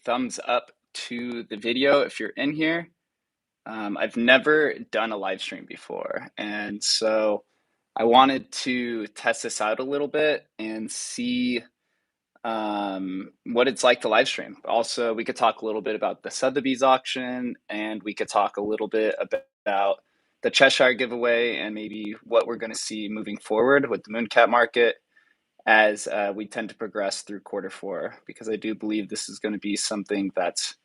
thumbs up to the video if you're in here. I've never done a live stream before, and so I wanted to test this out a little bit and see what it's like to live stream. Also, we could talk a little bit about the Sothebys auction, and we could talk a little bit about the Cheshire giveaway and maybe what we're going to see moving forward with the Mooncat market as we tend to progress through quarter 4, because I do believe this is going to be something that's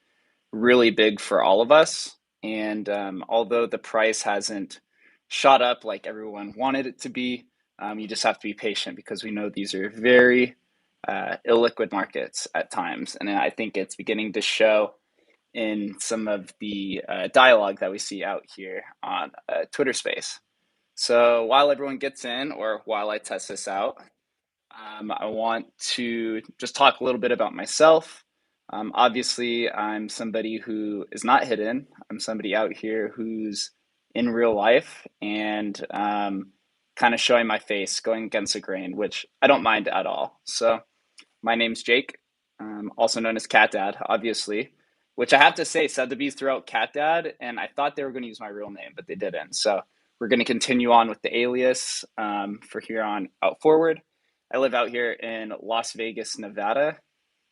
really big for all of us. And although the price hasn't shot up like everyone wanted it to be, you just have to be patient because we know these are very illiquid markets at times. And I think it's beginning to show in some of the dialogue that we see out here on Twitter Space. So while everyone gets in, or while I test this out, I want to just talk a little bit about myself. Obviously, I'm somebody who is not hidden. I'm somebody out here who's in real life and kind of showing my face, going against the grain, which I don't mind at all. So, my name's Jake, also known as Cat Dad, obviously, which I have to say, Sotheby's threw out Cat Dad, and I thought they were going to use my real name, but they didn't. So, we're going to continue on with the alias for here on out forward. I live out here in Las Vegas, Nevada,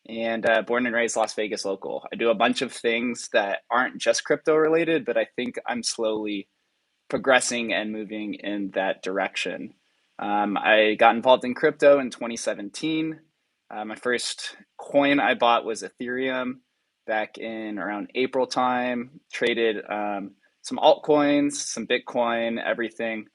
and born and raised Las Vegas local. I do a bunch of things that aren't just crypto related, but I think I'm slowly progressing and moving in that direction. I got involved in crypto in 2017. My first coin I bought was Ethereum back in around April time. Traded some altcoins, some Bitcoin, everything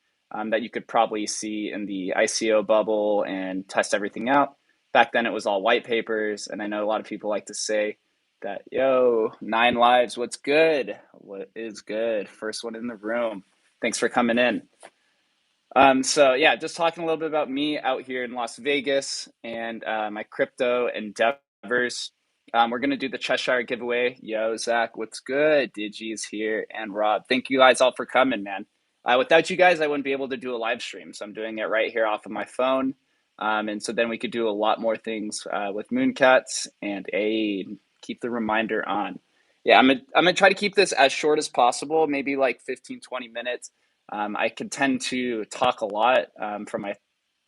that you could probably see in the ICO bubble and test everything out. Back then it was all white papers, and I know a lot of people like to say that, yo, 9 lives, what's good? What is good? First one in the room. Thanks for coming in. So yeah, just talking a little bit about me out here in Las Vegas and my crypto endeavors. We're gonna do the Cheshire giveaway. Yo, Zach, what's good? Digi's here, and Rob. Thank you guys all for coming, man. Without you guys, I wouldn't be able to do a live stream, so I'm doing it right here off of my phone. And so then we could do a lot more things with MoonCats and keep the reminder on. Yeah, I'm gonna try to keep this as short as possible, maybe like 15, 20 minutes. I could tend to talk a lot from my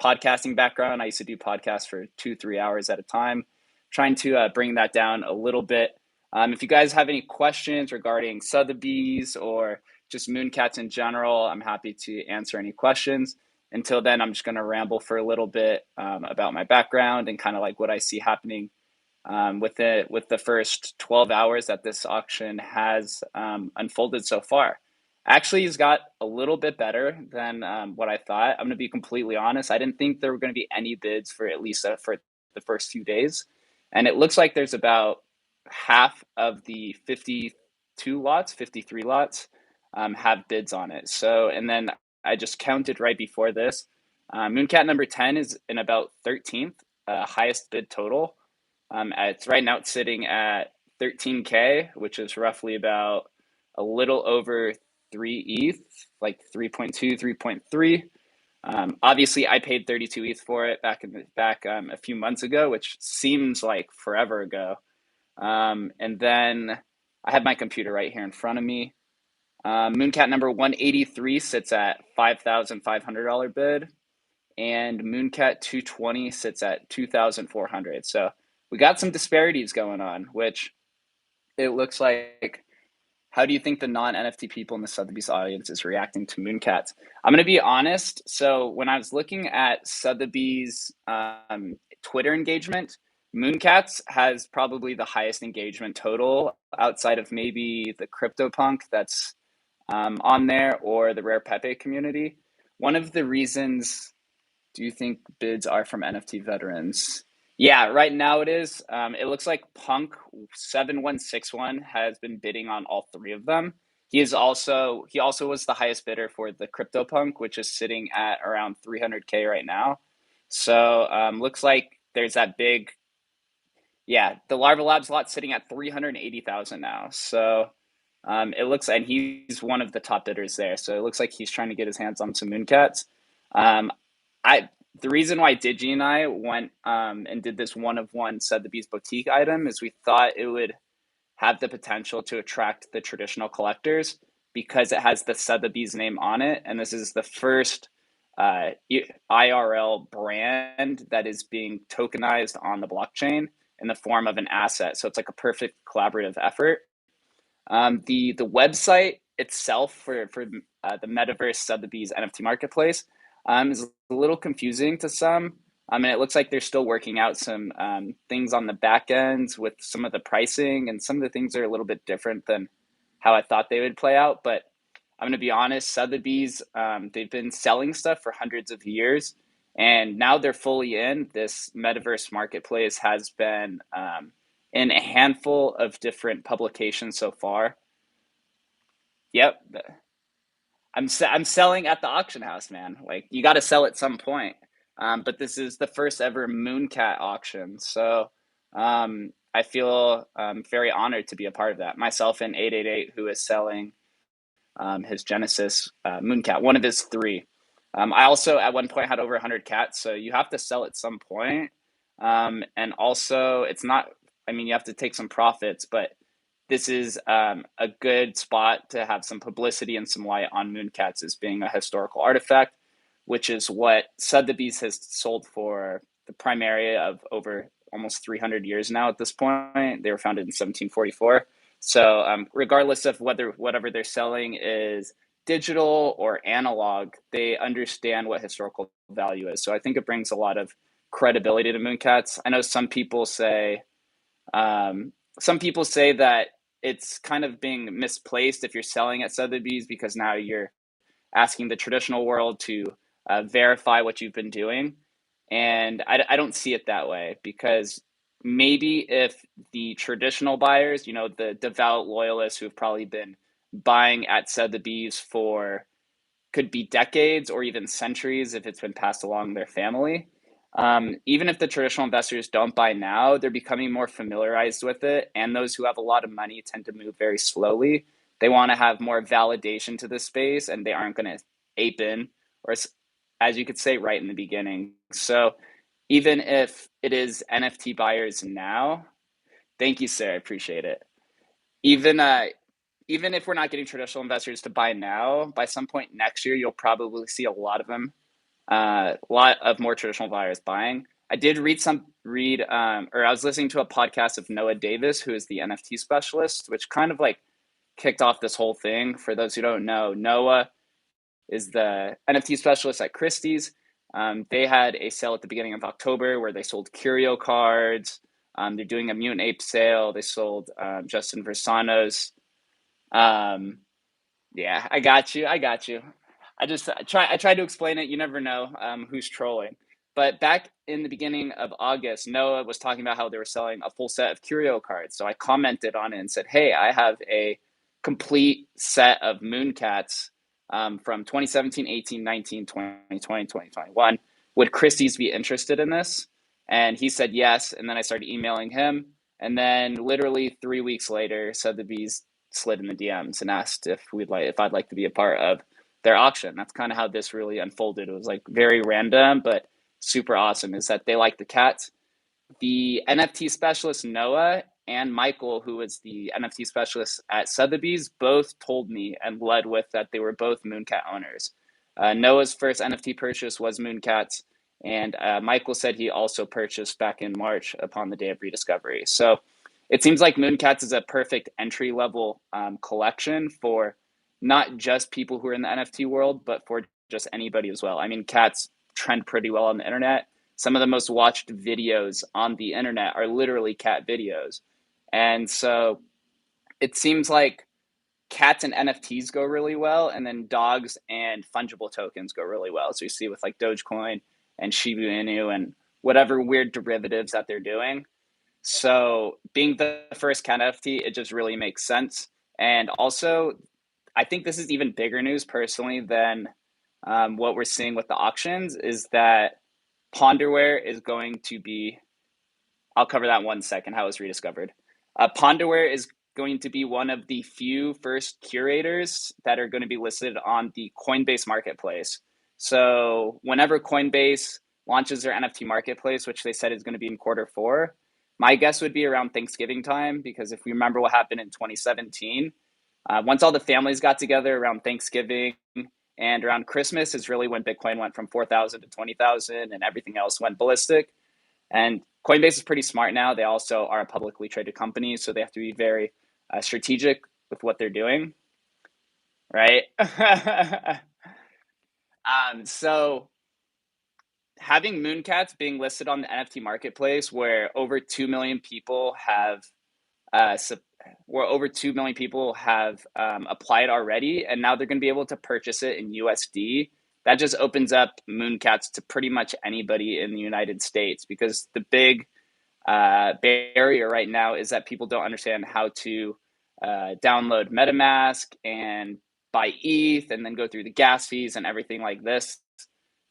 podcasting background. I used to do podcasts for 2, 3 hours at a time, trying to bring that down a little bit. If you guys have any questions regarding Sothebys or just Mooncats in general, I'm happy to answer any questions. Until then, I'm just going to ramble for a little bit about my background and kind of like what I see happening with the first 12 hours that this auction has unfolded so far. Actually, he's got a little bit better than what I thought. I'm going to be completely honest. I didn't think there were going to be any bids for at least for the first few days. And it looks like there's about half of the 52 lots, 53 lots have bids on it. So, and then I just counted right before this. Mooncat number 10 is in about 13th, highest bid total. It's right now it's sitting at 13K, which is roughly about a little over 3 ETH, like 3.2, 3.3. Obviously, I paid 32 ETH for it back a few months ago, which seems like forever ago. And then I have my computer right here in front of me. Mooncat number 183 sits at $5,500 bid, and Mooncat 220 sits at 2,400. So we got some disparities going on, which it looks like. How do you think the non-NFT people in the Sotheby's audience is reacting to Mooncats? I'm going to be honest. So when I was looking at Sotheby's Twitter engagement, Mooncats has probably the highest engagement total outside of maybe the CryptoPunk that's on there or the Rare Pepe community. One of the reasons do you think bids are from NFT veterans? Yeah, right now it is. It looks like Punk 7161 has been bidding on all three of them. He also was the highest bidder for the CryptoPunk, which is sitting at around 300K right now. So looks like there's that big, yeah, the Larva Labs lot sitting at 380,000 now. So it looks, and he's one of the top bidders there. So it looks like he's trying to get his hands on some Mooncats. I the reason why Digi and I went and did this one of one Sotheby's boutique item is we thought it would have the potential to attract the traditional collectors because it has the Sotheby's name on it. And this is the first IRL brand that is being tokenized on the blockchain in the form of an asset. So it's like a perfect collaborative effort. The website itself for the Metaverse Sotheby's NFT marketplace is a little confusing to some. And it looks like they're still working out some things on the back ends with some of the pricing, and some of the things are a little bit different than how I thought they would play out. But I'm going to be honest, Sotheby's, they've been selling stuff for hundreds of years, and now they're fully in. This Metaverse marketplace has been in a handful of different publications so far. Yep, I'm selling at the auction house, man. Like you got to sell at some point. But this is the first ever Mooncat auction, so I feel very honored to be a part of that. Myself and 888, who is selling his Genesis Mooncat, one of his three. I also at one point had over 100 cats, so you have to sell at some point. And also, it's not. I mean, you have to take some profits, but this is a good spot to have some publicity and some light on Mooncats as being a historical artifact, which is what Sotheby's has sold for the prime area of over almost 300 years now at this point. They were founded in 1744. So regardless of whether whatever they're selling is digital or analog, they understand what historical value is. So I think it brings a lot of credibility to Mooncats. I know some people say that it's kind of being misplaced if you're selling at Sotheby's because now you're asking the traditional world to verify what you've been doing. And I don't see it that way, because maybe if the traditional buyers, the devout loyalists who've probably been buying at Sotheby's for could be decades or even centuries if it's been passed along their family. Even if the traditional investors don't buy now, they're becoming more familiarized with it. And those who have a lot of money tend to move very slowly. They want to have more validation to the space, and they aren't going to ape in, or as you could say, right in the beginning. So even if it is NFT buyers now, thank you, sir. I appreciate it. Even even if we're not getting traditional investors to buy now, by some point next year, you'll probably see a lot of them, a lot of more traditional buyers buying. I did or I was listening to a podcast of Noah Davis, who is the NFT specialist, which kind of like kicked off this whole thing. For those who don't know, Noah is the NFT specialist at Christie's. They had a sale at the beginning of October where they sold curio cards. They're doing a Mutant Ape sale. They sold Justin Versanos. Um, yeah, I got you. I got you. I try to explain it. You never know who's trolling. But back in the beginning of August, Noah was talking about how they were selling a full set of curio cards. So I commented on it and said, "Hey, I have a complete set of Mooncats from 2017, 18, 19, 20, 20, 2021. Would Christie's be interested in this?" And he said yes. And then I started emailing him. And then literally 3 weeks later, Sotheby's slid in the DMs and asked if I'd like to be a part of their auction. That's kind of how this really unfolded. It was like very random, but super awesome. Is that they like the cats. The NFT specialist Noah and Michael, who was the NFT specialist at Sotheby's, both told me and led with that they were both Mooncat owners. Noah's first NFT purchase was Mooncats, and Michael said he also purchased back in March upon the day of rediscovery. So it seems like Mooncats is a perfect entry level collection for not just people who are in the NFT world, but for just anybody as well. I mean, cats trend pretty well on the internet. Some of the most watched videos on the internet are literally cat videos. And so it seems like cats and NFTs go really well, and then dogs and fungible tokens go really well. So you see with like Dogecoin and Shiba Inu and whatever weird derivatives that they're doing. So being the first cat NFT, it just really makes sense. And also, I think this is even bigger news personally than what we're seeing with the auctions, is that Ponderware is going to be, I'll cover that in 1 second, how it was rediscovered. Ponderware is going to be one of the few first curators that are going to be listed on the Coinbase marketplace. So whenever Coinbase launches their NFT marketplace, which they said is going to be in quarter 4. My guess would be around Thanksgiving time, because if we remember what happened in 2017, once all the families got together around Thanksgiving and around Christmas is really when Bitcoin went from 4,000 to 20,000 and everything else went ballistic. And Coinbase is pretty smart now. They also are a publicly traded company, so they have to be very strategic with what they're doing, right? So having MoonCats being listed on the NFT marketplace, where over 2 million people have uh, applied already, and now they're going to be able to purchase it in USD. That just opens up MoonCats to pretty much anybody in the United States, because the big barrier right now is that people don't understand how to download MetaMask and buy ETH and then go through the gas fees and everything like this.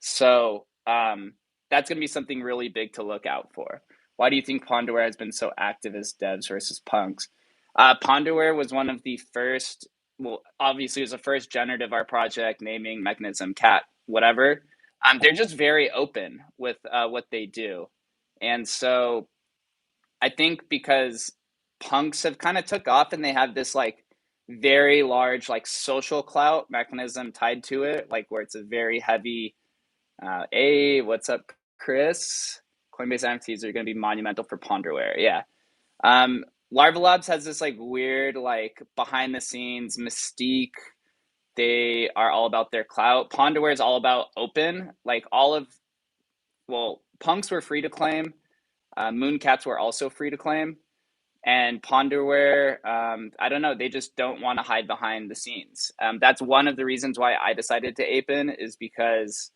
So that's going to be something really big to look out for. Why do you think Pondware has been so active as devs versus punks? Pondware was one of the first, well, obviously it was the first generative art project, naming mechanism, cat, whatever. They're just very open with what they do. And so I think because punks have kind of took off and they have this like very large like social clout mechanism tied to it, like where it's a very heavy hey, what's up, Chris? Coinbase NFTs are going to be monumental for Ponderware. Yeah. Larva Labs has this like weird, like behind the scenes mystique. They are all about their clout. Ponderware is all about open. Like well, punks were free to claim. MoonCats were also free to claim. And Ponderware, I don't know, they just don't want to hide behind the scenes. That's one of the reasons why I decided to ape-in, is because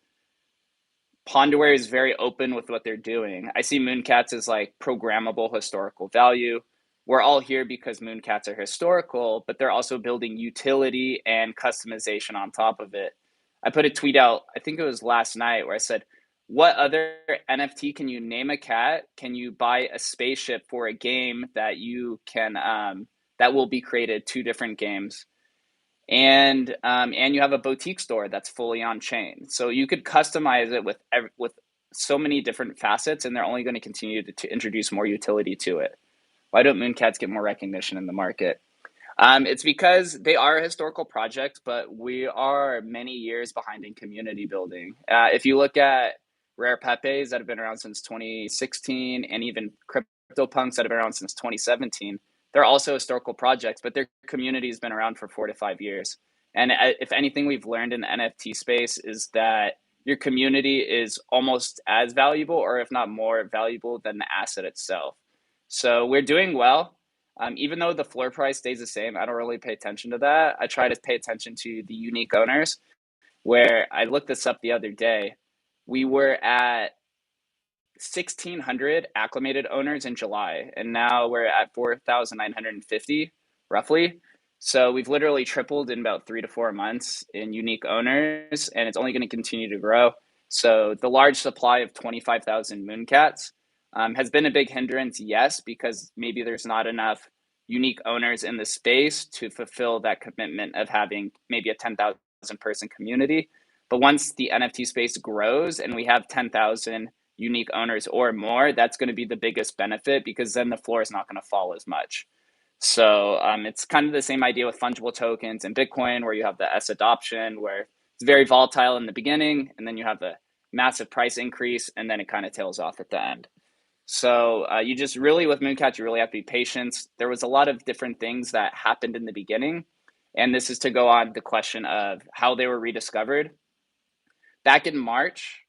Pondware is very open with what they're doing. I see MoonCats as like programmable historical value. We're all here because MoonCats are historical, but they're also building utility and customization on top of it. I put a tweet out, I think it was last night, where I said, what other NFT can you name a cat? Can you buy a spaceship for a game that you can that will be created, 2 different games? And you have a boutique store that's fully on chain, so you could customize it with so many different facets, and they're only going to continue to introduce more utility to it. Why don't MoonCats get more recognition in the market? It's because they are a historical project, but we are many years behind in community building. If you look at Rare Pepes that have been around since 2016, and even CryptoPunks that have been around since 2017, they're also historical projects, but their community has been around for 4 to 5 years. And if anything we've learned in the NFT space is that your community is almost as valuable, or if not more valuable, than the asset itself. So we're doing well. Even though the floor price stays the same, I don't really pay attention to that. I try to pay attention to the unique owners, where I looked this up the other day. We were at 1,600 acclimated owners in July, and now we're at 4,950 roughly. So we've literally tripled in about 3 to 4 months in unique owners, and it's only going to continue to grow. So the large supply of 25,000 MoonCats has been a big hindrance, yes, because maybe there's not enough unique owners in the space to fulfill that commitment of having maybe a 10,000 person community. But once the NFT space grows and we have 10,000 unique owners or more, that's going to be the biggest benefit, because then the floor is not going to fall as much. So it's kind of the same idea with fungible tokens and Bitcoin, where you have the S adoption, where it's very volatile in the beginning, and then you have the massive price increase, and then it kind of tails off at the end. So you just really, with MoonCat, you really have to be patient. There was a lot of different things that happened in the beginning, and this is to go on the question of how they were rediscovered. Back in March,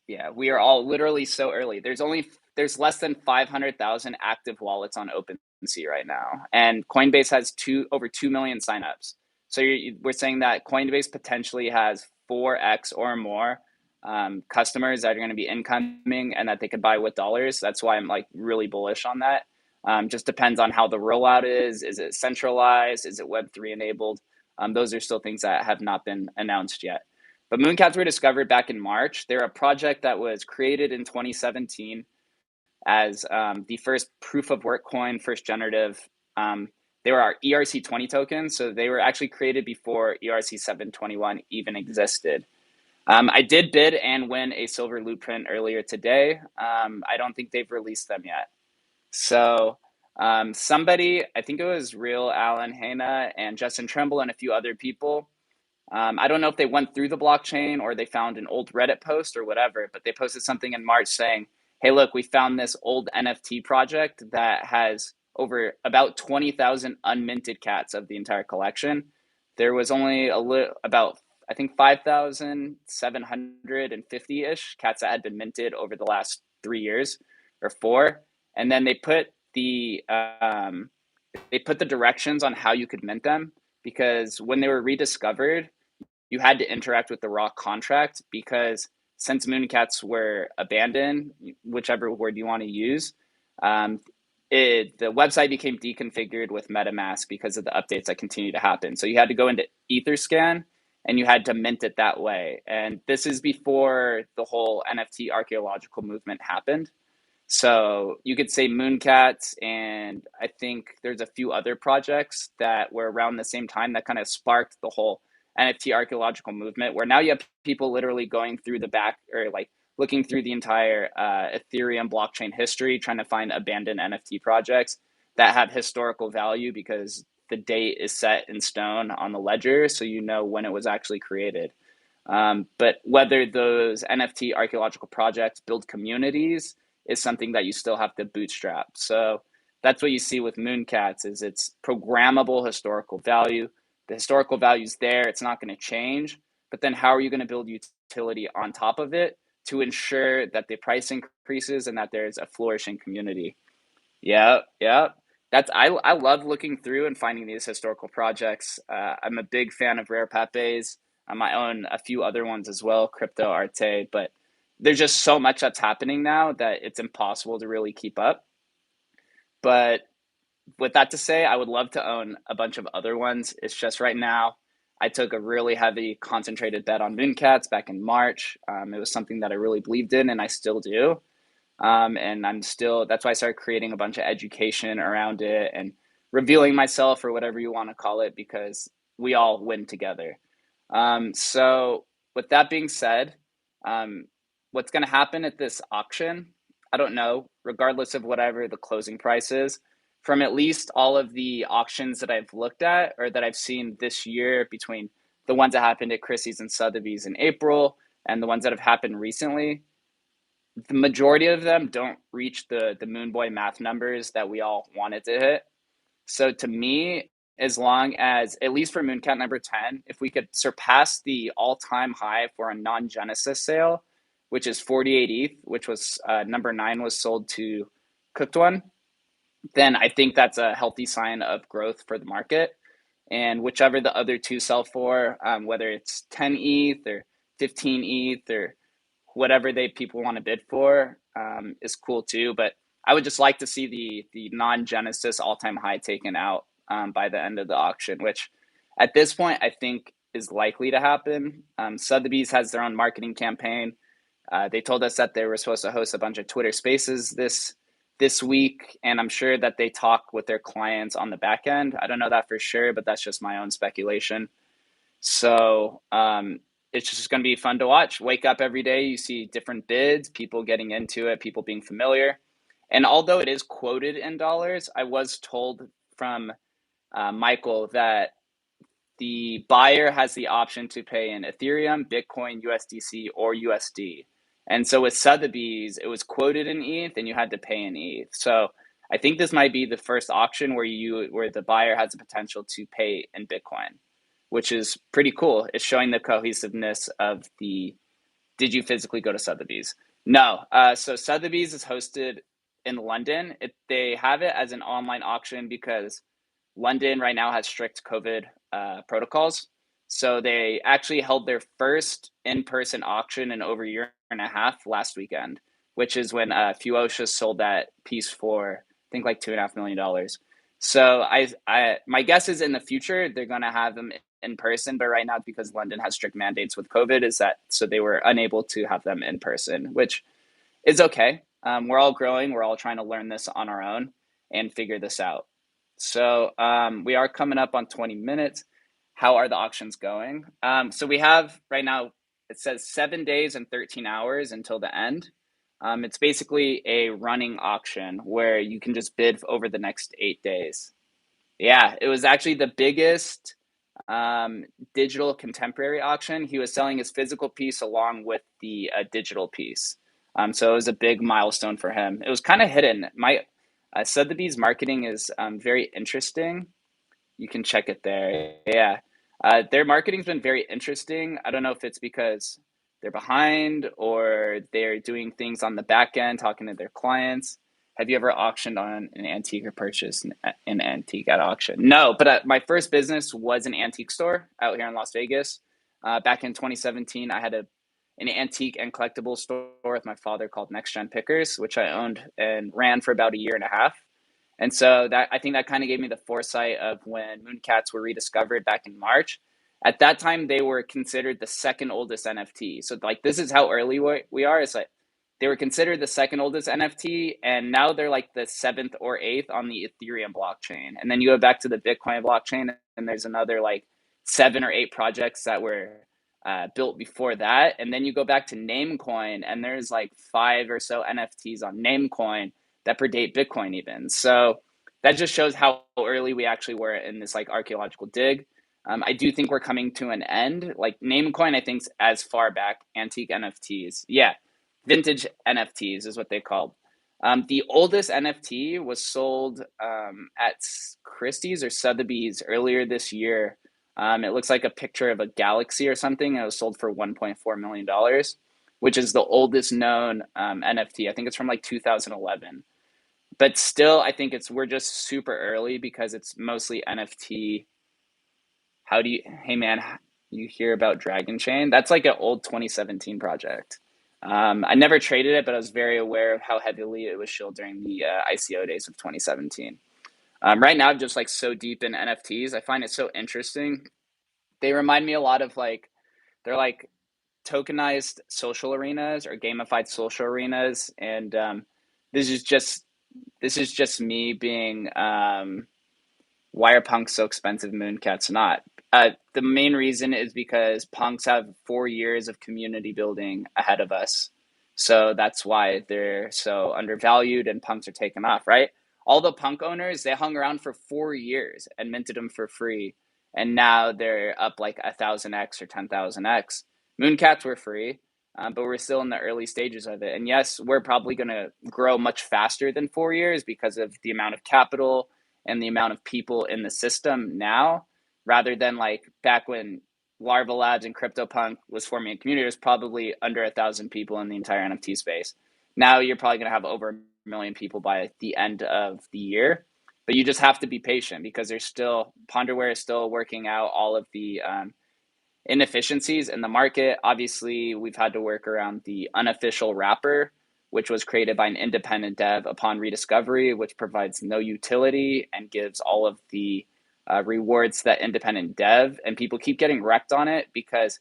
yeah, we are all literally so early. There's less than 500,000 active wallets on OpenSea right now, and Coinbase has over 2 million signups. So we're saying that Coinbase potentially has 4x or more customers that are going to be incoming, and that they could buy with dollars. That's why I'm like really bullish on that. Just depends on how the rollout is. Is it centralized? Is it Web3 enabled? Those are still things that have not been announced yet. But MoonCats were discovered back in March. They're a project that was created in 2017 as the first proof of work coin, first generative. They were our ERC20 tokens. So they were actually created before ERC 721 even existed. I did bid and win a silver loot print earlier today. I don't think they've released them yet. So somebody, I think it was Real Alan Hana and Justin Trimble and a few other people. I don't know if they went through the blockchain or they found an old Reddit post or whatever, but they posted something in March saying, "Hey, look, we found this old NFT project that has over about 20,000 unminted cats of the entire collection. There was only about I think 5,750 ish cats that had been minted over the last 3 years or four, and then they put the directions on how you could mint them because when they were rediscovered, you had to interact with the raw contract because since MoonCats were abandoned, whichever word you want to use, um, the website became deconfigured with MetaMask because of the updates that continue to happen. So you had to go into Etherscan and you had to mint it that way. And this is before the whole NFT archaeological movement happened. So you could say Mooncats, and I think there's a few other projects that were around the same time that kind of sparked the whole NFT archaeological movement, where now you have people literally going through the back or like looking through the entire Ethereum blockchain history, trying to find abandoned NFT projects that have historical value because the date is set in stone on the ledger, so you know when it was actually created. But whether those NFT archaeological projects build communities is something that you still have to bootstrap. So that's what you see with Mooncats is it's programmable historical value. The historical value is there, it's not going to change. But then how are you going to build utility on top of it to ensure that the price increases and that there's a flourishing community? Yeah, yeah. I love looking through and finding these historical projects. I'm a big fan of Rare Pepes. I own a few other ones as well, Crypto Arte, but there's just so much that's happening now that it's impossible to really keep up. But with that to say, I would love to own a bunch of other ones. It's just right now, I took a really heavy concentrated bet on Mooncats back in March. It was something that I really believed in, and I still do. And that's why I started creating a bunch of education around it and revealing myself or whatever you want to call it because we all win together. So, with that being said, um, what's going to happen at this auction? I don't know, regardless of whatever the closing price is. From at least all of the auctions that I've looked at or that I've seen this year between the ones that happened at Christie's and Sotheby's in April and the ones that have happened recently, the majority of them don't reach the Moon Boy math numbers that we all wanted to hit. So to me, as long as at least for Mooncat number 10, if we could surpass the all-time high for a non-Genesis sale, which is 48 ETH, which was number 9 was sold to Cooked One, then I think that's a healthy sign of growth for the market. And whichever the other two sell for, whether it's 10 ETH or 15 ETH or whatever they people want to bid for, is cool too. But I would just like to see the non Genesis all time high taken out by the end of the auction, which at this point I think is likely to happen. Sotheby's has their own marketing campaign. They told us that they were supposed to host a bunch of Twitter Spaces this week, and I'm sure that they talk with their clients on the back end. I don't know that for sure, but that's just my own speculation. So it's just going to be fun to watch. Wake up every day, you see different bids, people getting into it, people being familiar. And although it is quoted in dollars, I was told from Michael that the buyer has the option to pay in Ethereum, Bitcoin, USDC, or USD. And so with Sotheby's, it was quoted in ETH and you had to pay in ETH. So I think this might be the first auction where the buyer has the potential to pay in Bitcoin, which is pretty cool. It's showing the cohesiveness of the did you physically go to Sotheby's? No. So Sotheby's is hosted in London. They have it as an online auction because London right now has strict COVID protocols. So they actually held their first in-person auction in over a year and a half last weekend, which is when Fuosha sold that piece for I think like $2.5 million. So my guess is in the future they're going to have them in person, but right now because London has strict mandates with COVID, is that so they were unable to have them in person, which is okay. We're all growing. We're all trying to learn this on our own and figure this out. So we are coming up on 20 minutes. How are the auctions going? So we have right now, it says 7 days and 13 hours until the end. It's basically a running auction where you can just bid over the next 8 days. Yeah, it was actually the biggest um, digital contemporary auction. He was selling his physical piece along with the digital piece. So it was a big milestone for him. It was kind of hidden. My Sotheby's marketing is very interesting. You can check it there. Yeah. Their marketing's been very interesting. I don't know if it's because they're behind or they're doing things on the back end, talking to their clients. Have you ever auctioned on an antique or purchased an antique at auction? No, but my first business was an antique store out here in Las Vegas. Back in 2017, I had an antique and collectible store with my father called Next Gen Pickers, which I owned and ran for about a year and a half. And so that I think that kind of gave me the foresight of when MoonCats were rediscovered back in March. At that time, they were considered the second oldest NFT. So like this is how early we are. It's like they were considered the second oldest NFT, and now they're like the seventh or eighth on the Ethereum blockchain. And then you go back to the Bitcoin blockchain, and there's another like 7 or 8 projects that were built before that. And then you go back to Namecoin, and there's like 5 or so NFTs on Namecoin that predate Bitcoin even. So that just shows how early we actually were in this like archaeological dig. I do think we're coming to an end. Like Namecoin, I think's as far back antique NFTs. Yeah, vintage NFTs is what they called. The oldest NFT was sold at Christie's or Sotheby's earlier this year. It looks like a picture of a galaxy or something. It was sold for $1.4 million, which is the oldest known NFT. I think it's from like 2011. But still, I think we're just super early because it's mostly NFT. Hey man, you hear about Dragon Chain? That's like an old 2017 project. I never traded it, but I was very aware of how heavily it was shilled during the ICO days of 2017. Right now, I'm just like so deep in NFTs. I find it so interesting. They remind me a lot of like, they're like tokenized social arenas or gamified social arenas. And this is just this is just me being why are punks so expensive, Mooncats not? The main reason is because punks have 4 years of community building ahead of us. So that's why they're so undervalued and punks are taken off, right? All the punk owners, they hung around for 4 years and minted them for free. And now they're up like 1,000x or 10,000x. Mooncats were free, but we're still in the early stages of it. And yes, we're probably going to grow much faster than 4 years because of the amount of capital and the amount of people in the system now, rather than like back when Larva Labs and CryptoPunk was forming a community, there's probably under 1,000 people in the entire NFT space. Now you're probably going to have over 1 million people by the end of the year, but you just have to be patient because there's still Ponderware is still working out all of the inefficiencies in the market. Obviously, we've had to work around the unofficial wrapper, which was created by an independent dev upon rediscovery, which provides no utility and gives all of the rewards to that independent dev. And people keep getting wrecked on it because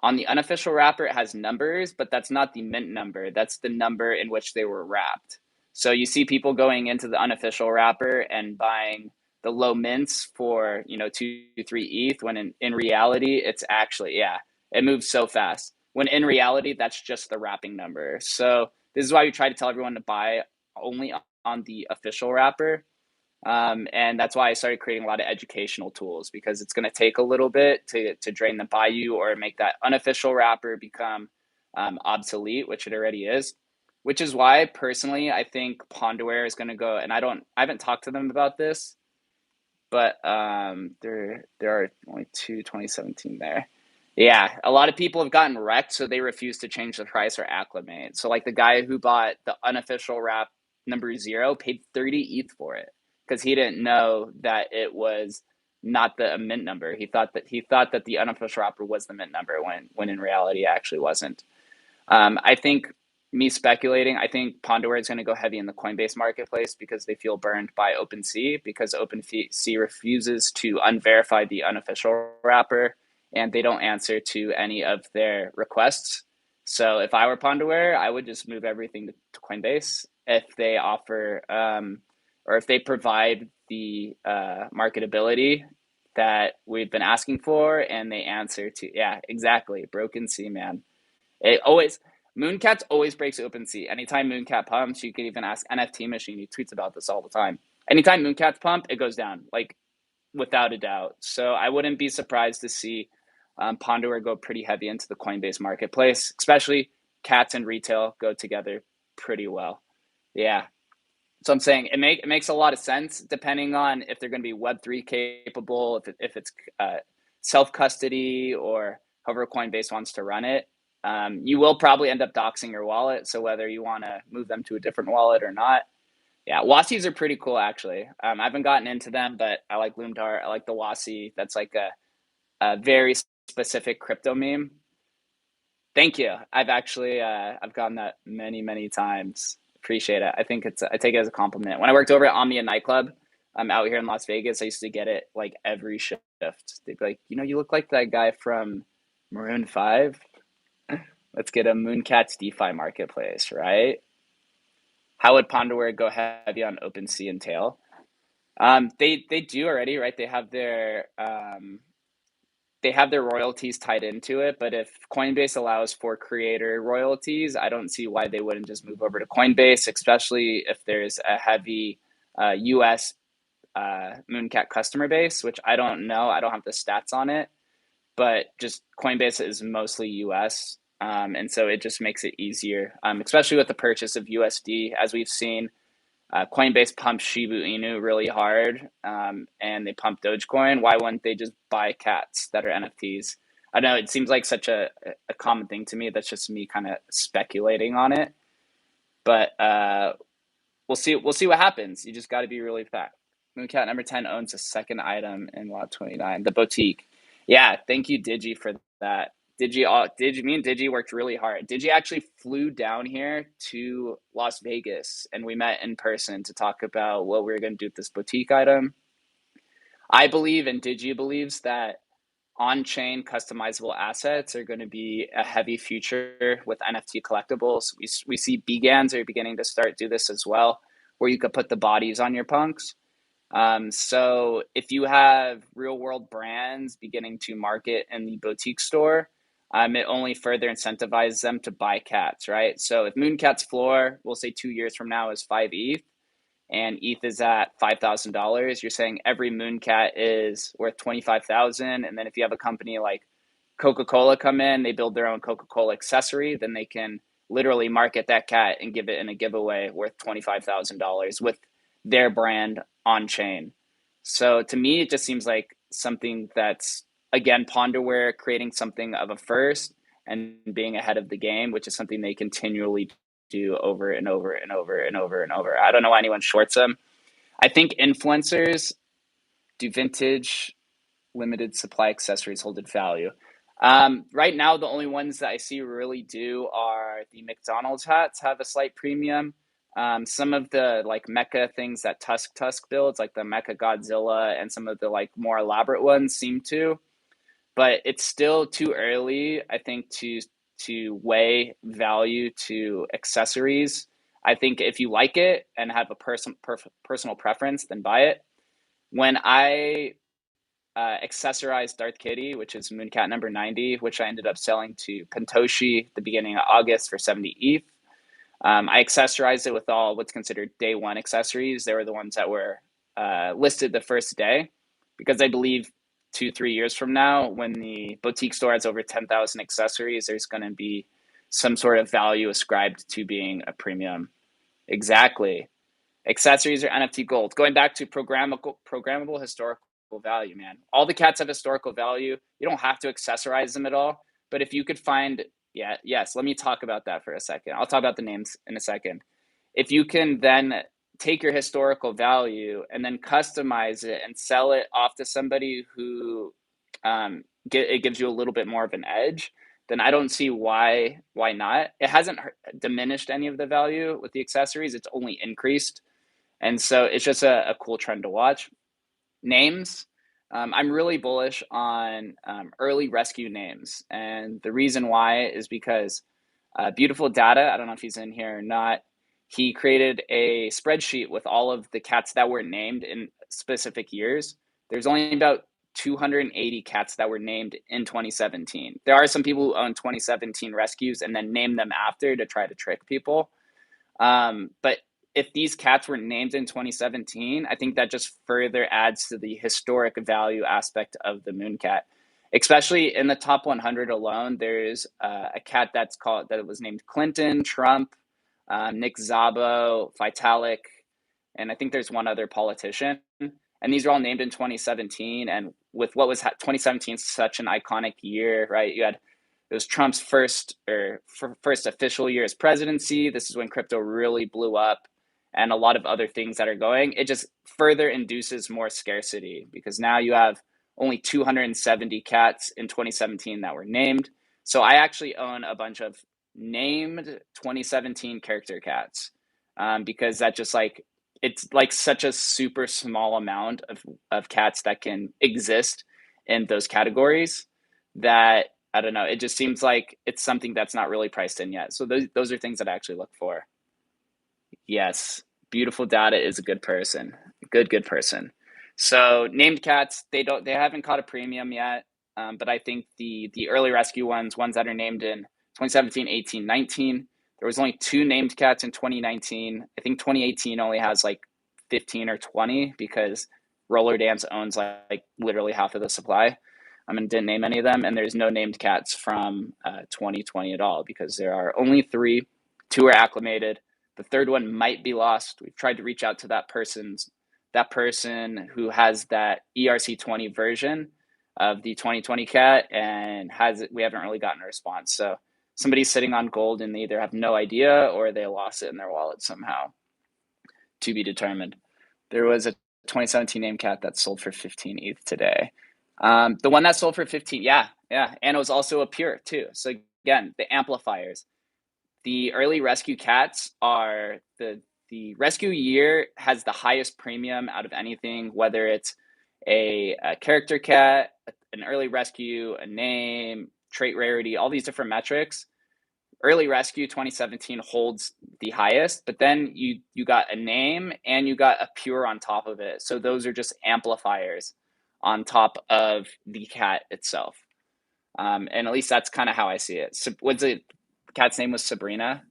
on the unofficial wrapper, it has numbers, but that's not the mint number. That's the number in which they were wrapped. So you see people going into the unofficial wrapper and buying the low mints for 2 3 ETH when in reality it's actually, yeah, it moves so fast when in reality that's just the wrapping number. So this is why we try to tell everyone to buy only on the official wrapper. And that's why I started creating a lot of educational tools because it's going to take a little bit to drain the bayou or make that unofficial wrapper become obsolete, which it already is. Which is why personally I think Pondware is going to go, and I haven't talked to them about this, but there are only two 2017 there. Yeah, a lot of people have gotten wrecked, so they refuse to change the price or acclimate. So like the guy who bought the unofficial wrap number 0 paid 30 ETH for it because he didn't know that it was not the mint number. He thought that the unofficial wrapper was the mint number when in reality it actually wasn't. I think me speculating, I think Pondor is going to go heavy in the Coinbase marketplace because they feel burned by OpenSea because OpenSea refuses to unverify the unofficial wrapper and they don't answer to any of their requests. So if I were Pondor, I would just move everything to Coinbase if they offer or if they provide the marketability that we've been asking for and they answer to, yeah, exactly. Broken Sea, man. It always Mooncats always breaks OpenSea. Anytime Mooncat pumps, you can even ask NFT Machine. He tweets about this all the time. Anytime Mooncats pump, it goes down, like without a doubt. So I wouldn't be surprised to see Pondor go pretty heavy into the Coinbase marketplace, especially cats and retail go together pretty well. Yeah. So I'm saying it makes a lot of sense depending on if they're going to be Web3 capable, if it's self custody or however Coinbase wants to run it. You will probably end up doxing your wallet. So whether you want to move them to a different wallet or not, yeah, Wasi's are pretty cool actually. I haven't gotten into them, but I like Loomdart. I like the Wasi. That's like a very specific crypto meme. Thank you. I've actually I've gotten that many times. Appreciate it. I think I take it as a compliment. When I worked over at Omnia nightclub, I'm out here in Las Vegas. I used to get it like every shift. They'd be like, you look like that guy from Maroon 5. Let's get a MoonCats DeFi marketplace, right? How would Pondaware go heavy on OpenSea and Tail? They do already, right? They have their royalties tied into it, but if Coinbase allows for creator royalties, I don't see why they wouldn't just move over to Coinbase, especially if there's a heavy US Mooncat customer base, which I don't know. I don't have the stats on it, but just Coinbase is mostly US. And so it just makes it easier, especially with the purchase of USD, as we've seen. Coinbase pumped Shiba Inu really hard, and they pumped Dogecoin. Why wouldn't they just buy cats that are NFTs? I know it seems like such a common thing to me. That's just me kind of speculating on it, but we'll see. We'll see what happens. You just got to be really fast. Mooncat number 10 owns a second item in lot 29, the boutique. Yeah, thank you, Digi, for that. Me and Digi worked really hard. Digi actually flew down here to Las Vegas, and we met in person to talk about what we were going to do with this boutique item. I believe, and Digi believes, that on-chain customizable assets are going to be a heavy future with NFT collectibles. We see BGANs are beginning to start do this as well, where you could put the bodies on your punks. So if you have real world brands beginning to market in the boutique store, it only further incentivizes them to buy cats, right? So if MoonCat's floor, we'll say 2 years from now, is 5 ETH, and ETH is at $5,000, you're saying every MoonCat is worth 25,000. And then if you have a company like Coca-Cola come in, they build their own Coca-Cola accessory, then they can literally market that cat and give it in a giveaway worth $25,000 with their brand on chain. So to me, it just seems like something that's, again, Ponderware creating something of a first and being ahead of the game, which is something they continually do over and over and over and over and over. I don't know why anyone shorts them. I think influencers do vintage limited supply accessories hold its value. Right now, the only ones that I see really do are the McDonald's hats have a slight premium. Some of the like mecha things that Tusk builds, like the Mecha Godzilla, and some of the like more elaborate ones seem to, but it's still too early, I think, to weigh value to accessories. I think if you like it and have a personal preference, then buy it. When I accessorized Darth Kitty, which is Mooncat number 90, which I ended up selling to Pentoshi at the beginning of August for 70 ETH. I accessorized it with all what's considered day one accessories. They were the ones that were listed the first day, because I believe 2-3 years from now, when the boutique store has over 10,000 accessories, there's going to be some sort of value ascribed to being a premium. Exactly. Accessories are NFT gold. Going back to programmable historical value, man. All the cats have historical value. You don't have to accessorize them at all. But if you could find, yes, let me talk about that for a second. I'll talk about the names in a second. If you can then take your historical value and then customize it and sell it off to somebody who it gives you a little bit more of an edge, then I don't see why not. It hasn't diminished any of the value with the accessories. It's only increased. And so it's just a cool trend to watch. Names. I'm really bullish on early rescue names. And the reason why is because Beautiful Data, I don't know if he's in here or not, he created a spreadsheet with all of the cats that were named in specific years. There's only about 280 cats that were named in 2017. There are some people who own 2017 rescues and then name them after to try to trick people. But if these cats were named in 2017, I think that just further adds to the historic value aspect of the Mooncat. Especially in the top 100 alone, there's a cat that was named Clinton, Trump, Nick Szabo, Vitalik, and I think there's one other politician. And these are all named in 2017. And with what was 2017 such an iconic year, right? It was Trump's first official year as presidency. This is when crypto really blew up, and a lot of other things that are going. It just further induces more scarcity because now you have only 270 cats in 2017 that were named. So I actually own a bunch of named 2017 character cats, because that just like it's like such a super small amount of cats that can exist in those categories that I don't know. It just seems like it's something that's not really priced in yet. So those are things that I actually look for. Yes, beautiful data is a good person. Good person. So named cats, they haven't caught a premium yet. But I think the early rescue ones that are named in 2017, 18, 19, there was only 2 named cats in 2019. I think 2018 only has like 15 or 20 because Roller Dance owns like literally half of the supply. And didn't name any of them. And there's no named cats from 2020 at all because there are only 3. 2 are acclimated. The third one might be lost. We've tried to reach out to that person who has that ERC20 version of the 2020 cat and we haven't really gotten a response. So somebody's sitting on gold and they either have no idea or they lost it in their wallet somehow. To be determined. There was a 2017 name cat that sold for 15 ETH today. The one that sold for 15, yeah. And it was also a pure too. So again, the amplifiers. The early rescue cats are the rescue year has the highest premium out of anything, whether it's a character cat, an early rescue, a name, trait rarity, all these different metrics. Early rescue 2017 holds the highest, but then you got a name and you got a pure on top of it. So those are just amplifiers on top of the cat itself. And at least that's kind of how I see it. So what's it? Cat's name was Sabrina.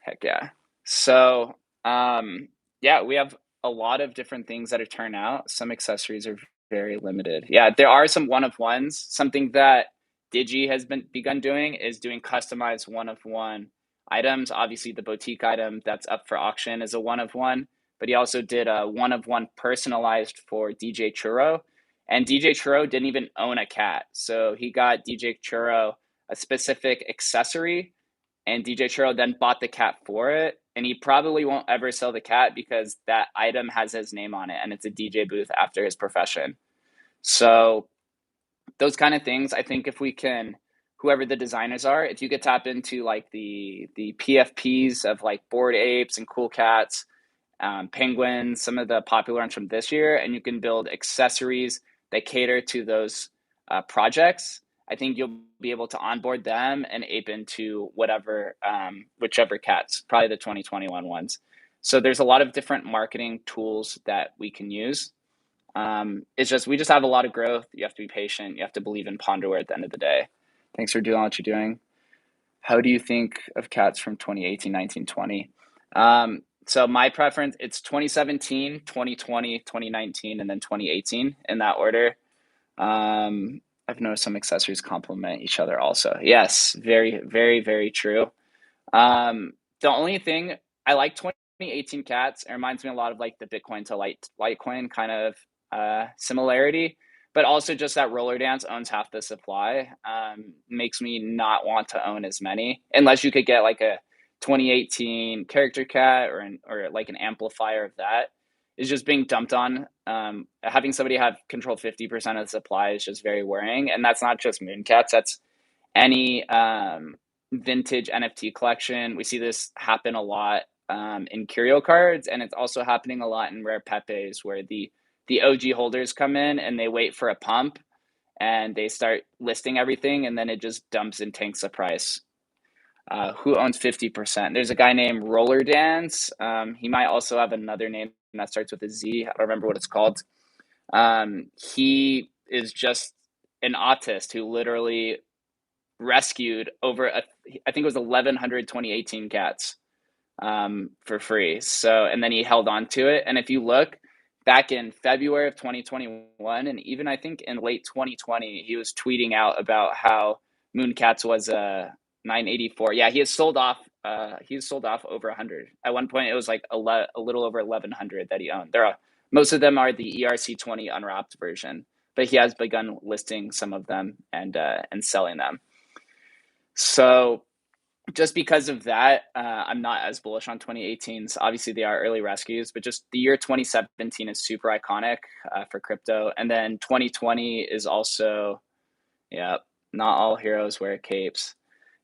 Heck yeah. So yeah, we have a lot of different things that are turned out. Some accessories are very limited. Yeah, there are some one of ones. Something that Digi has begun doing is doing customized one of one items. Obviously, the boutique item that's up for auction is a one of one, but he also did a one of one personalized for DJ Churro. And DJ Churro didn't even own a cat. So he got DJ Churro a specific accessory, and DJ Churro then bought the cat for it. And he probably won't ever sell the cat because that item has his name on it and it's a DJ booth after his profession. So those kind of things, I think if we can, whoever the designers are, if you could tap into like the PFPs of like Bored Apes and Cool Cats, Penguins, some of the popular ones from this year, and you can build accessories that cater to those projects, I think you'll be able to onboard them and ape into whichever cats, probably the 2021 ones. So there's a lot of different marketing tools that we can use. We just have a lot of growth. You have to be patient. You have to believe in Ponderware at the end of the day. Thanks for doing what you're doing. How do you think of cats from 2018, 19, 20? So my preference, it's 2017, 2020, 2019, and then 2018 in that order. I've noticed some accessories complement each other also. Yes, very, very, very true. The only thing I like 2018 cats, it reminds me a lot of like the Bitcoin to Litecoin kind of similarity, but also just that Roller Dance owns half the supply makes me not want to own as many unless you could get like a 2018 character cat or like an amplifier of that is just being dumped on. Having somebody have control 50% of the supply is just very worrying. And that's not just MoonCats, that's any vintage NFT collection. We see this happen a lot in curio cards, and it's also happening a lot in rare Pepes where the OG holders come in and they wait for a pump and they start listing everything and then it just dumps and tanks the price. Who owns 50%? There's a guy named Roller Dance. He might also have another name that starts with a Z. I don't remember what it's called. He is just an autist who literally rescued over I think it was 1,100 2018 cats for free. So, and then he held on to it. And if you look back in February of 2021, and even I think in late 2020, he was tweeting out about how MoonCats was a 984. Yeah, he has sold off. He's sold off over 100. At one point, it was like a little over 1,100 that he owned. Most of them are the ERC20 unwrapped version, but he has begun listing some of them and selling them. So just because of that, I'm not as bullish on 2018s. Obviously, they are early rescues, but just the year 2017 is super iconic for crypto. And then 2020 is also, yeah, not all heroes wear capes.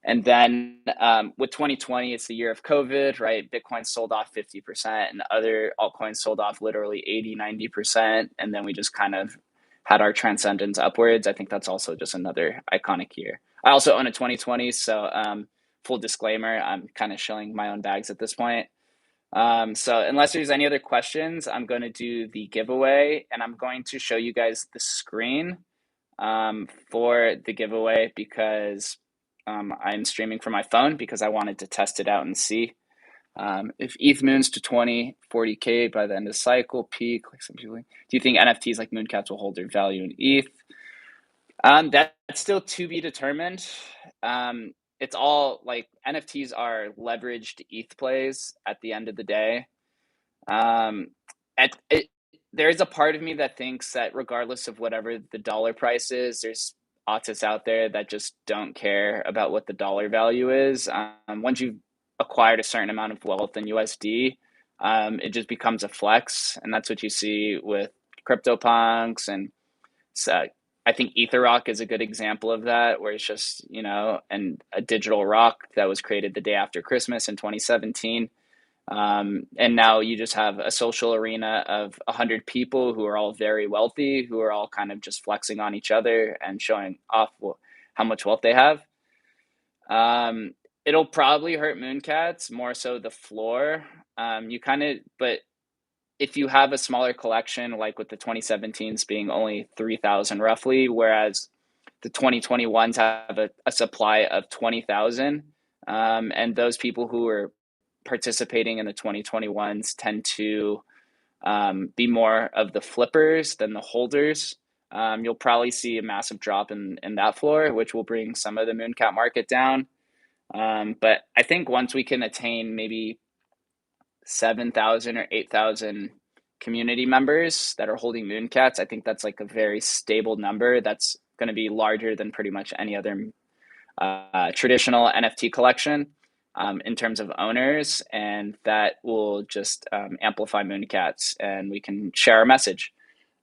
And then with 2020, it's the year of COVID, right? Bitcoin sold off 50% and other altcoins sold off literally 80, 90%. And then we just kind of had our transcendence upwards. I think that's also just another iconic year. I also own a 2020. So full disclaimer, I'm kind of shilling my own bags at this point. So unless there's any other questions, I'm going to do the giveaway and I'm going to show you guys the screen for the giveaway because I'm streaming from my phone because I wanted to test it out and see. If ETH moons to 20, 40K by the end of the cycle, peak, like some people, do you think NFTs like MoonCats will hold their value in ETH? That's still to be determined. It's all like NFTs are leveraged ETH plays at the end of the day. Um, there's a part of me that thinks that regardless of whatever the dollar price is, there's autists out there that just don't care about what the dollar value is. Once you've acquired a certain amount of wealth in USD, it just becomes a flex, and that's what you see with CryptoPunks and so I think Ether Rock is a good example of that, where it's just, and a digital rock that was created the day after Christmas in 2017. And now you just have a social arena of 100 people who are all very wealthy, who are all kind of just flexing on each other and showing off how much wealth they have. It'll probably hurt MoonCats more so the floor. But if you have a smaller collection, like with the 2017s being only 3,000 roughly, whereas the 2021s have a supply of 20,000, and those people who are participating in the 2021s tend to be more of the flippers than the holders. You'll probably see a massive drop in that floor, which will bring some of the MoonCat market down. But I think once we can attain maybe 7,000 or 8,000 community members that are holding MoonCats, I think that's like a very stable number that's going to be larger than pretty much any other traditional NFT collection in terms of owners, and that will just amplify MoonCats, and we can share our message.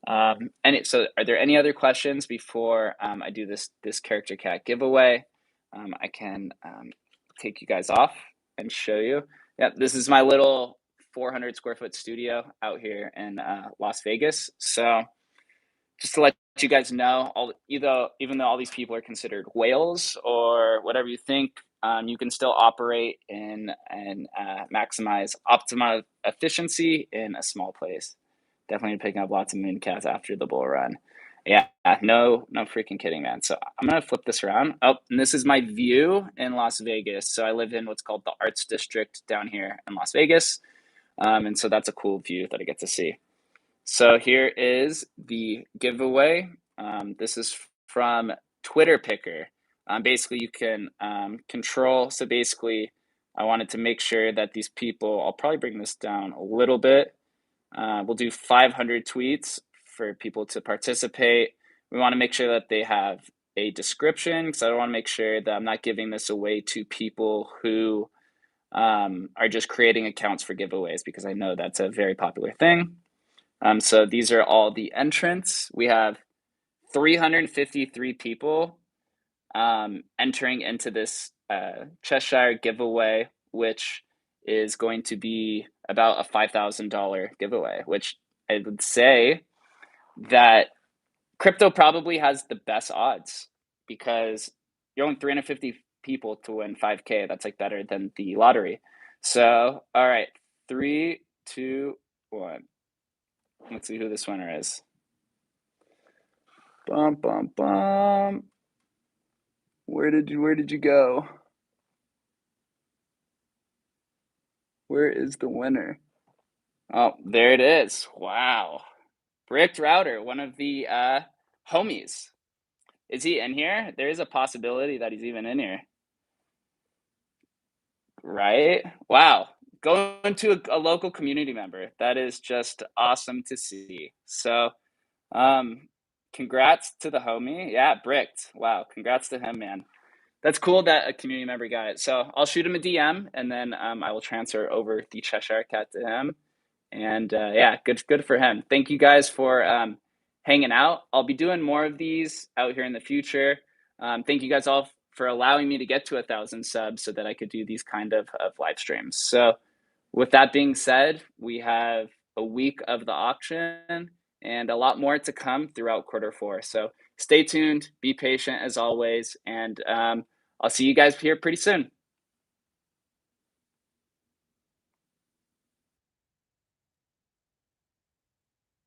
So, are there any other questions before I do this character cat giveaway? I can take you guys off and show you. Yeah, this is my little 400 square foot studio out here in Las Vegas. So just to let you guys know, even though all these people are considered whales or whatever you think, you can still operate and maximize optimal efficiency in a small place. Definitely picking up lots of MoonCats after the bull run. Yeah, no freaking kidding, man. So I'm gonna flip this around. Oh, and this is my view in Las Vegas. So I live in what's called the Arts District down here in Las Vegas, and so that's a cool view that I get to see. So here is the giveaway. This is from Twitter Picker. Basically, you can control. So basically, I wanted to make sure that these people, I'll probably bring this down a little bit. We'll do 500 tweets for people to participate. We want to make sure that they have a description because I want to make sure that I'm not giving this away to people who are just creating accounts for giveaways because I know that's a very popular thing. So these are all the entrants. We have 353 people entering into this Cheshire giveaway, which is going to be about a $5,000 giveaway, which I would say that crypto probably has the best odds because you're only 350 people to win 5K. That's like better than the lottery. So, all right, 3, 2, 1. Let's see who this winner is. Bum, bum, bum. Where did you go? Where is the winner? Oh, there it is. Wow. Bricked Router, one of the homies. Is he in here? There is a possibility that he's even in here. Right? Wow. Going to a local community member. That is just awesome to see. So, um, congrats to the homie. Yeah, bricked. Wow. Congrats to him, man. That's cool that a community member got it. So I'll shoot him a DM and then I will transfer over the Cheshire Cat to him. And yeah, good for him. Thank you guys for hanging out. I'll be doing more of these out here in the future. Thank you guys all for allowing me to get to 1,000 subs so that I could do these kind of live streams. So with that being said, we have a week of the auction and a lot more to come throughout quarter 4. So stay tuned, be patient as always, and I'll see you guys here pretty soon.